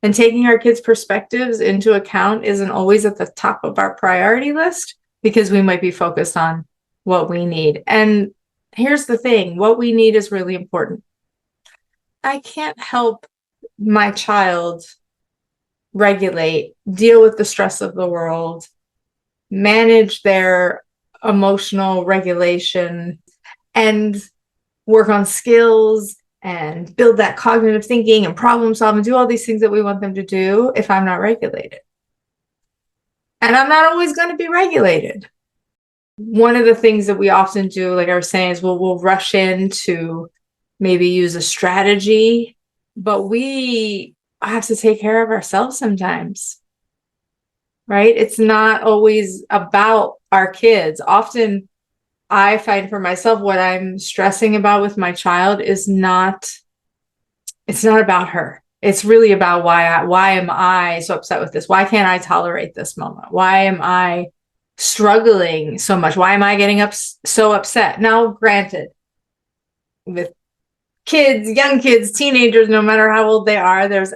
And taking our kids' perspectives into account isn't always at the top of our priority list because we might be focused on what we need. And here's the thing, what we need is really important. I can't help my child regulate, deal with the stress of the world, manage their emotional regulation, and work on skills and build that cognitive thinking and problem solving, do all these things that we want them to do if I'm not regulated. And I'm not always going to be regulated. One of the things that we often do, like I was saying, is we'll rush in to maybe use a strategy, but we have to take care of ourselves sometimes, right? It's not always about our kids. Often I find for myself what I'm stressing about with my child is it's not about her. It's really about why am I so upset with this? Why can't I tolerate this moment? Why am I struggling so much? Why am I getting so upset? Now, granted, with kids, young kids, teenagers, no matter how old they are, there's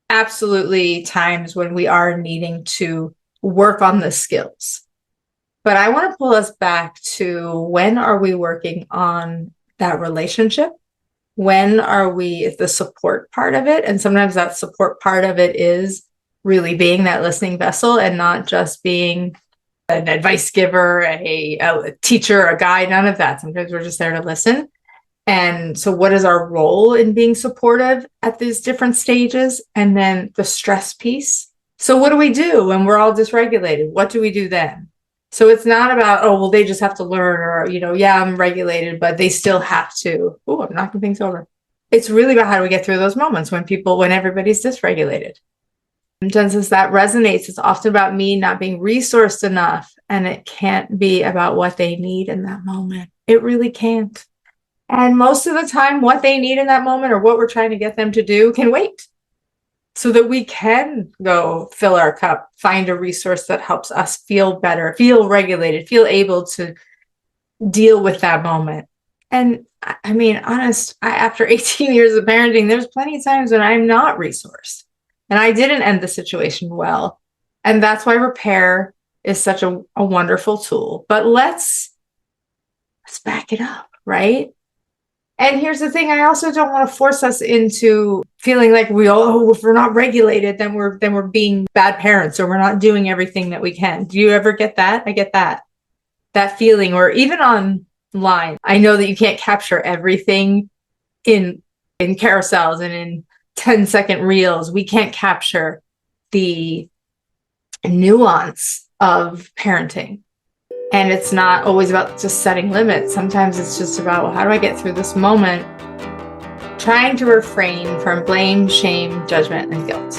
absolutely times when we are needing to work on the skills. But I want to pull us back to, when are we working on that relationship? When are we the support part of it? And sometimes that support part of it is really being that listening vessel and not just being an advice giver, a teacher, a guide, none of that. Sometimes we're just there to listen. And so what is our role in being supportive at these different stages? And then the stress piece. So what do we do when we're all dysregulated? What do we do then? So it's not about, oh, well, they just have to learn, or, yeah, I'm regulated, but they still have to. Oh, I'm knocking things over. It's really about how do we get through those moments when everybody's dysregulated. And since that resonates, it's often about me not being resourced enough, and it can't be about what they need in that moment. It really can't. And most of the time, what they need in that moment or what we're trying to get them to do can wait, so that we can go fill our cup, find a resource that helps us feel better, feel regulated, feel able to deal with that moment. And I mean, after 18 years of parenting, there's plenty of times when I'm not resourced and I didn't end the situation well. And that's why repair is such a wonderful tool. But let's back it up, right? And here's the thing, I also don't want to force us into feeling like if we're not regulated, then we're being bad parents, or we're not doing everything that we can. Do you ever get that? I get that feeling. Or even online, I know that you can't capture everything in carousels and in 10-second reels. We can't capture the nuance of parenting. And it's not always about just setting limits. Sometimes it's just about, well, how do I get through this moment? Trying to refrain from blame, shame, judgment, and guilt.